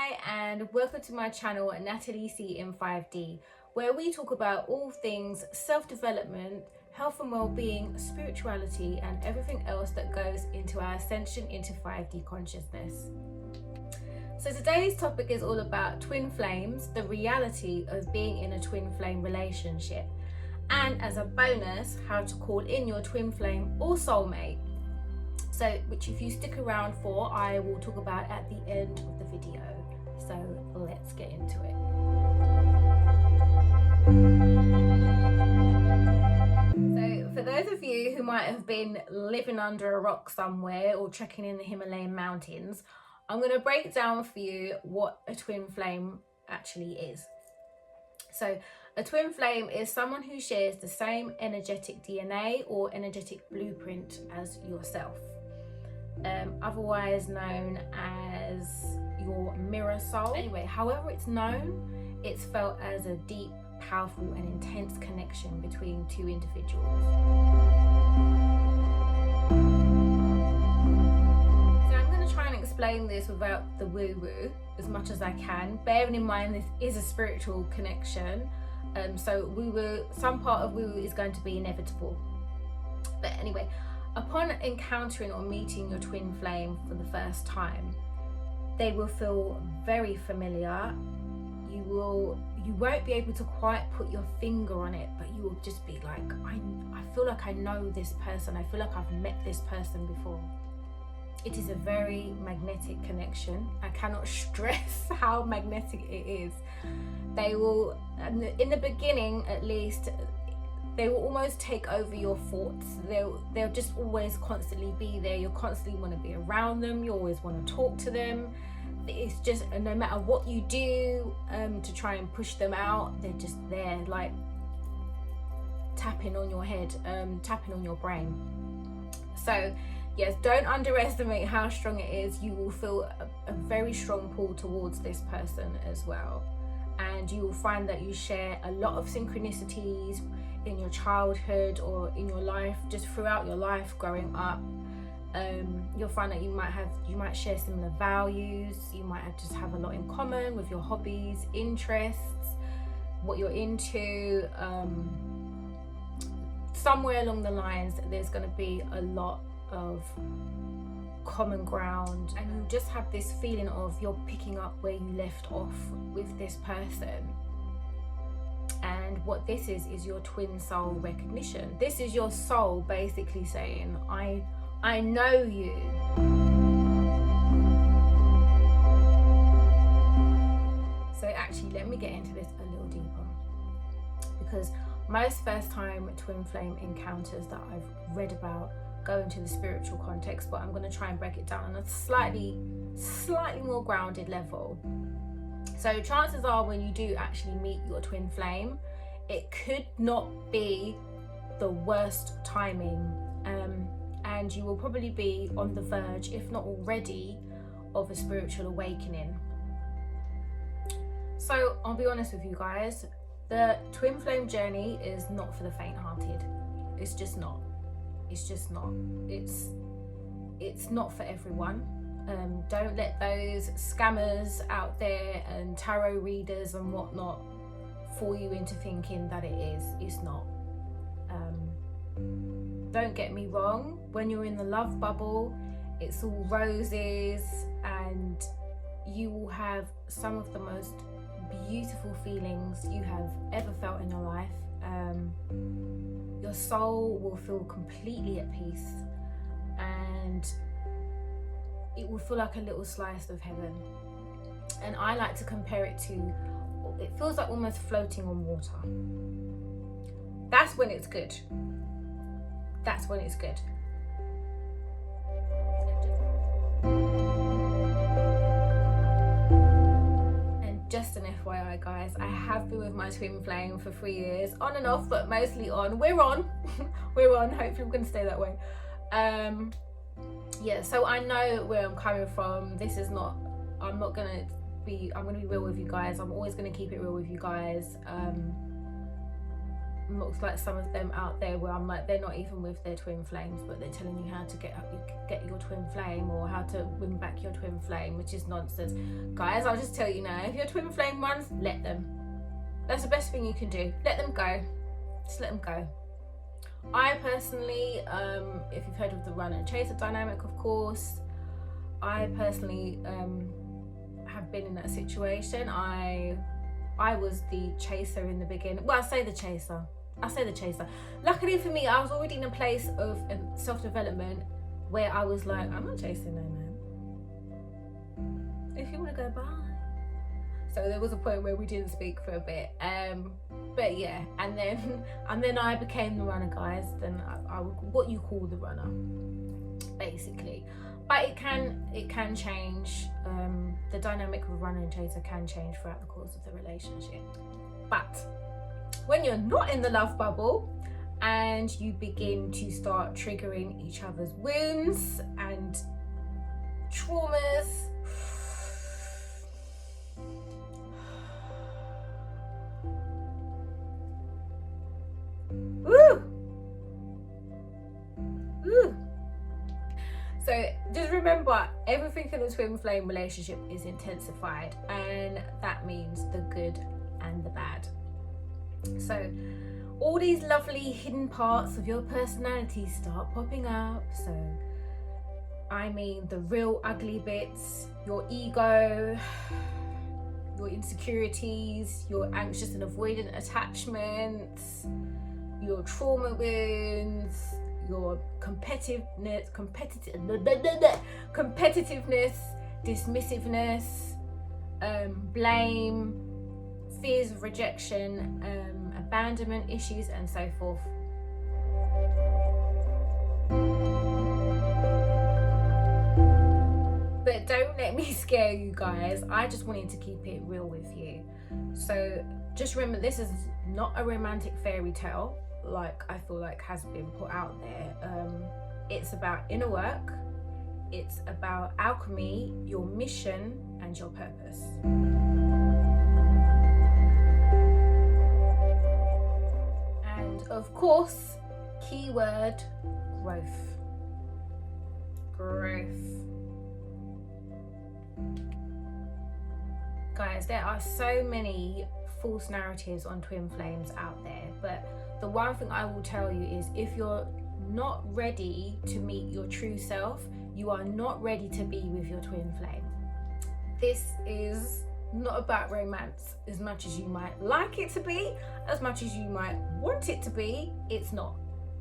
Hi and welcome to my channel Natalie C in 5D, where we talk about all things self-development, health and well-being, spirituality and everything else that goes into our ascension into 5D consciousness. So today's topic is all about twin flames, the reality of being in a twin flame relationship, and as a bonus, how to call in your twin flame or soulmate. So, which if you stick around for, I will talk about at the end of the video. So let's get into it. So for those of you who might have been living under a rock somewhere or trekking in the Himalayan mountains, I'm going to break down for you what a twin flame actually is. So a twin flame is someone who shares the same energetic DNA or energetic blueprint as yourself. Otherwise known as your mirror soul. Anyway, however it's known, it's felt as a deep, powerful and intense connection between two individuals. So I'm going to try and explain this without the woo-woo as much as I can, bearing in mind this is a spiritual connection, so woo-woo, some part of woo-woo is going to be inevitable. But anyway, upon encountering or meeting your twin flame for the first time, they will feel very familiar. You won't be able to quite put your finger on it, but you will just be like, I feel like I know this person. I feel like I've met this person before. It is a very magnetic connection. I cannot stress how magnetic it is. They will, in the beginning at least, they will almost take over your thoughts. They'll just always constantly be there. You'll constantly want to be around them. You always want to talk to them. It's just, no matter what you do to try and push them out, they're just there, like tapping on your head, tapping on your brain. So yes, don't underestimate how strong it is. You will feel a very strong pull towards this person as well. And you will find that you share a lot of synchronicities in your childhood or in your life, just throughout your life growing up. You'll find that you might share similar values. You might just have a lot in common with your hobbies, interests, what you're into. Somewhere along the lines, there's going to be a lot of common ground, and you just have this feeling of you're picking up where you left off with this person. And what this is your twin soul recognition. This is your soul basically saying, I know you. So actually, let me get into this a little deeper, because most first time twin flame encounters that I've read about go into the spiritual context, but I'm going to try and break it down on a slightly more grounded level. So chances are when you do actually meet your twin flame, it could not be the worst timing, and you will probably be on the verge, if not already, of a spiritual awakening. So I'll be honest with you guys, the twin flame journey is not for the faint-hearted. It's just not. It's just not. It's not for everyone. Don't let those scammers out there and tarot readers and whatnot fool you into thinking that it is. It's not. Don't get me wrong, when you're in the love bubble, it's all roses and you will have some of the most beautiful feelings you have ever felt in your life. Your soul will feel completely at peace and it will feel like a little slice of heaven. And I like to compare it to, it feels like almost floating on water. That's when it's good. That's when it's good. And just an FYI guys, I have been with my twin flame for 3 years, on and off, but mostly on. We're on. We're on. Hopefully we're going to stay that way. Yeah, so I know where I'm coming from. This is not, I'm going to be real with you guys. I'm always going to keep it real with you guys. looks like some of them out there where I'm like, they're not even with their twin flames, but they're telling you how to get your twin flame, or how to win back your twin flame, which is nonsense. Guys, I'll just tell you now, if your twin flame runs, let them. That's the best thing you can do. Let them go. Just let them go. I personally, if you've heard of the runner and chaser dynamic, of course, I personally have been in that situation. I was the chaser in the beginning. Well, I say the chaser. Luckily for me, I was already in a place of self-development where I was like, I'm not chasing no man. If you want to go, bye. So there was a point where we didn't speak for a bit. But yeah, and then I became the runner, guys. Then I would, what you call the runner, basically. But it can change. The dynamic of runner and chaser can change throughout the course of the relationship. But when you're not in the love bubble and you begin to start triggering each other's wounds and traumas, so just remember, everything in a twin flame relationship is intensified, and that means the good and the bad. So all these lovely hidden parts of your personality start popping up. So I mean the real ugly bits, your ego, your insecurities, your anxious and avoidant attachments, your trauma wounds, your competitiveness, dismissiveness, blame, fears of rejection, abandonment issues, and so forth. But don't let me scare you guys. I just wanted to keep it real with you. So just remember, this is not a romantic fairy tale like I feel like has been put out there. It's about inner work, it's about alchemy, your mission and your purpose. And of course, keyword growth. Guys, there are so many false narratives on twin flames out there, but the one thing I will tell you is, if you're not ready to meet your true self, you are not ready to be with your twin flame. This is not about romance as much as you might like it to be, as much as you might want it to be. It's not.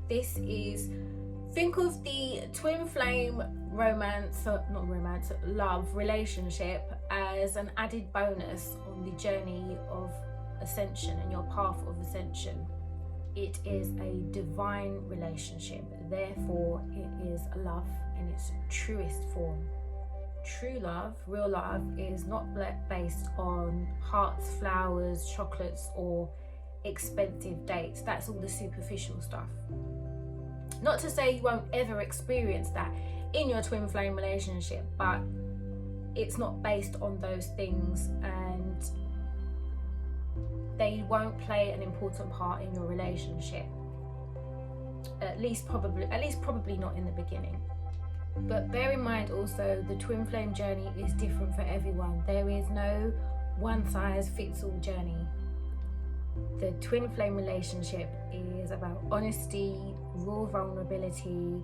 This is, think of the twin flame love relationship as an added bonus on the journey of ascension and your path of ascension. It is a divine relationship, therefore it is love in its truest form. True love, real love, is not based on hearts, flowers, chocolates, or expensive dates. That's all the superficial stuff. Not to say you won't ever experience that in your twin flame relationship, but it's not based on those things, and they won't play an important part in your relationship. At least probably not in the beginning. But bear in mind also, the twin flame journey is different for everyone. There is no one size fits all journey. The twin flame relationship is about honesty, raw vulnerability.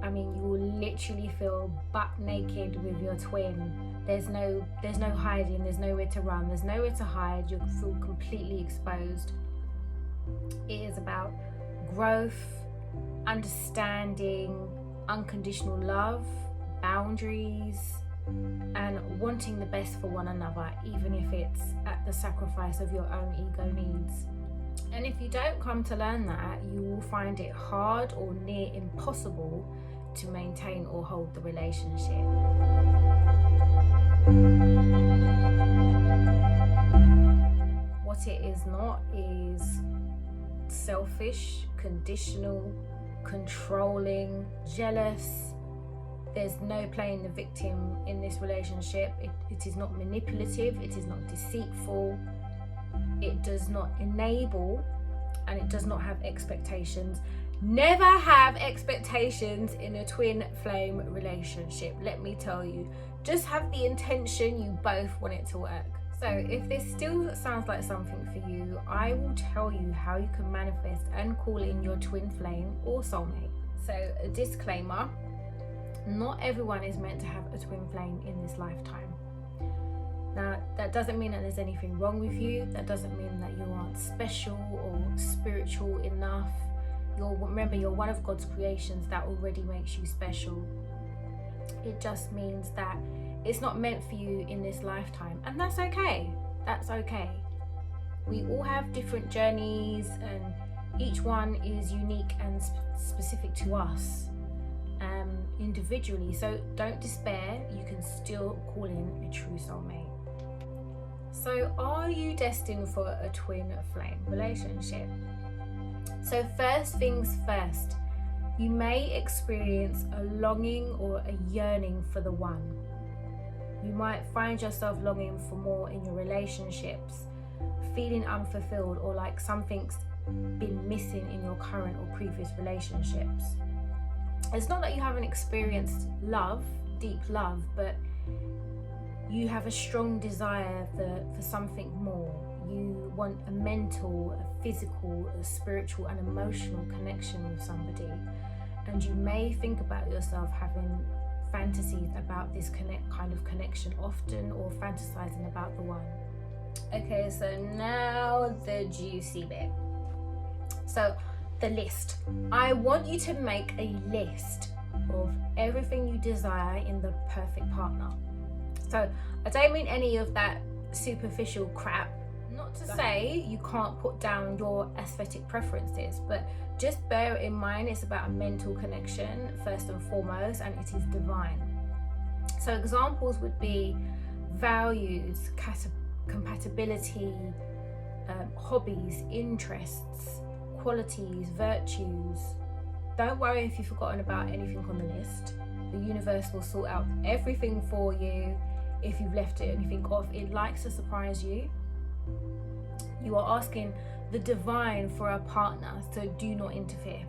I mean, you will literally feel butt naked with your twin. There's no hiding, there's nowhere to run, there's nowhere to hide. You'll feel completely exposed. It is about growth, understanding, unconditional love, boundaries, and wanting the best for one another, even if it's at the sacrifice of your own ego needs. And if you don't come to learn that, you will find it hard or near impossible to maintain or hold the relationship. What it is not is selfish, conditional, controlling, jealous. There's no playing the victim in this relationship. It is not manipulative, it is not deceitful, it does not enable and it does not have expectations. Never have expectations in a twin flame relationship, let me tell you. Just have the intention you both want it to work. So if this still sounds like something for you, I will tell you how you can manifest and call in your twin flame or soulmate. So a disclaimer, not everyone is meant to have a twin flame in this lifetime. Now, that doesn't mean that there's anything wrong with you. That doesn't mean that you aren't special or spiritual enough. Remember, you're one of God's creations. That already makes you special. It just means that it's not meant for you in this lifetime, and that's okay. That's okay. We all have different journeys, and each one is unique and specific to us individually. So don't despair. You can still call in a true soulmate. So are you destined for a twin flame relationship? So first things first, you may experience a longing or a yearning for the one. You might find yourself longing for more in your relationships, feeling unfulfilled, or like something's been missing in your current or previous relationships. It's not that you haven't experienced love, deep love, but you have a strong desire for something more. You want a mental, a physical, a spiritual and emotional connection with somebody. And you may think about yourself having fantasies about this kind of connection often, or fantasizing about the one. Okay, so now the juicy bit. So the list. I want you to make a list of everything you desire in the perfect partner. So I don't mean any of that superficial crap. Not to say you can't put down your aesthetic preferences, but just bear in mind it's about a mental connection first and foremost, and it is divine. So examples would be values, compatibility, hobbies, interests, qualities, virtues. Don't worry if you've forgotten about anything on the list. The universe will sort out everything for you. If you've left anything off, it likes to surprise you. You are asking the divine for a partner, so do not interfere.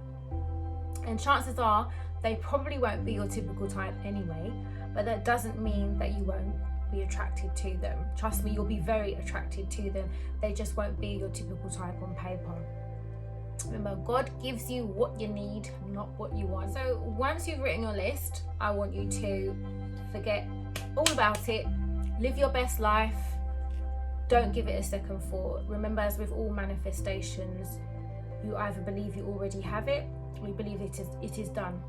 And chances are they probably won't be your typical type anyway, but that doesn't mean that you won't be attracted to them. Trust me, you'll be very attracted to them. They just won't be your typical type on paper. Remember, God gives you what you need, not what you want. So once you've written your list, I want you to forget all about it. Live your best life. Don't give it a second thought. Remember, as with all manifestations, you either believe you already have it, or you believe it is done.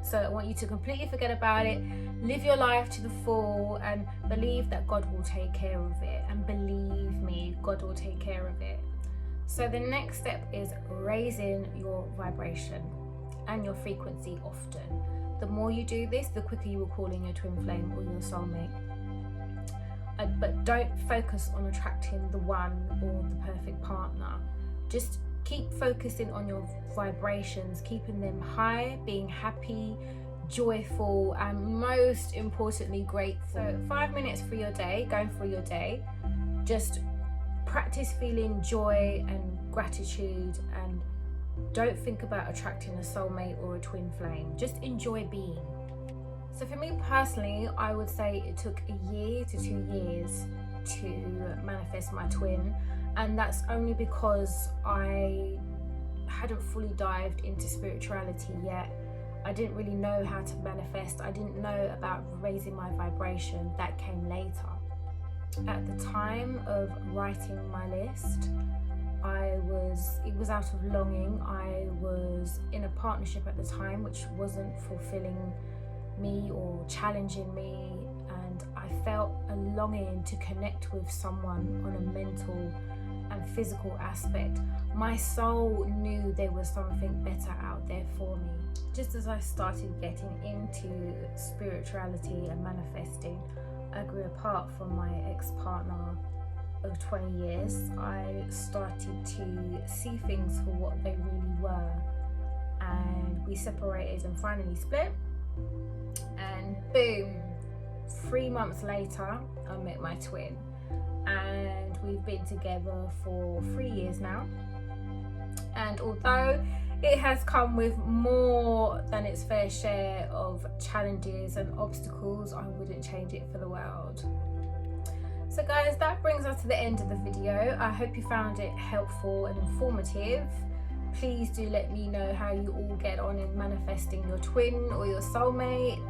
So I want you to completely forget about it. Live your life to the full and believe that God will take care of it. And believe me, God will take care of it. So the next step is raising your vibration and your frequency often. The more you do this, the quicker you will call in your twin flame or your soulmate. But don't focus on attracting the one or the perfect partner. Just keep focusing on your vibrations, keeping them high, being happy, joyful, and most importantly, grateful. So 5 minutes for your day, going through your day, just practice feeling joy and gratitude, and don't think about attracting a soulmate or a twin flame. Just enjoy being. So for me personally, I would say it took a year to 2 years to manifest my twin, and that's only because I hadn't fully dived into spirituality yet. I didn't really know how to manifest. I didn't know about raising my vibration. That came later. At the time of writing my list, it was out of longing. I was in a partnership at the time which wasn't fulfilling me or challenging me, and I felt a longing to connect with someone on a mental and physical aspect. My soul knew there was something better out there for me. Just as I started getting into spirituality and manifesting, I grew apart from my ex-partner of 20 years. I started to see things for what they really were, and we separated and finally split. And boom, 3 months later, I met my twin, and we've been together for 3 years now, and although it has come with more than its fair share of challenges and obstacles, I wouldn't change it for the world. So guys, that brings us to the end of the video. I hope you found it helpful and informative. Please do let me know how you all get on in manifesting your twin or your soulmate.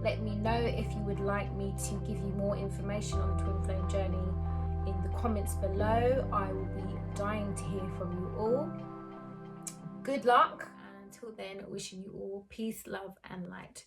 Let me know if you would like me to give you more information on the twin flame journey in the comments below. I will be dying to hear from you all. Good luck, and until then, wishing you all peace, love and light.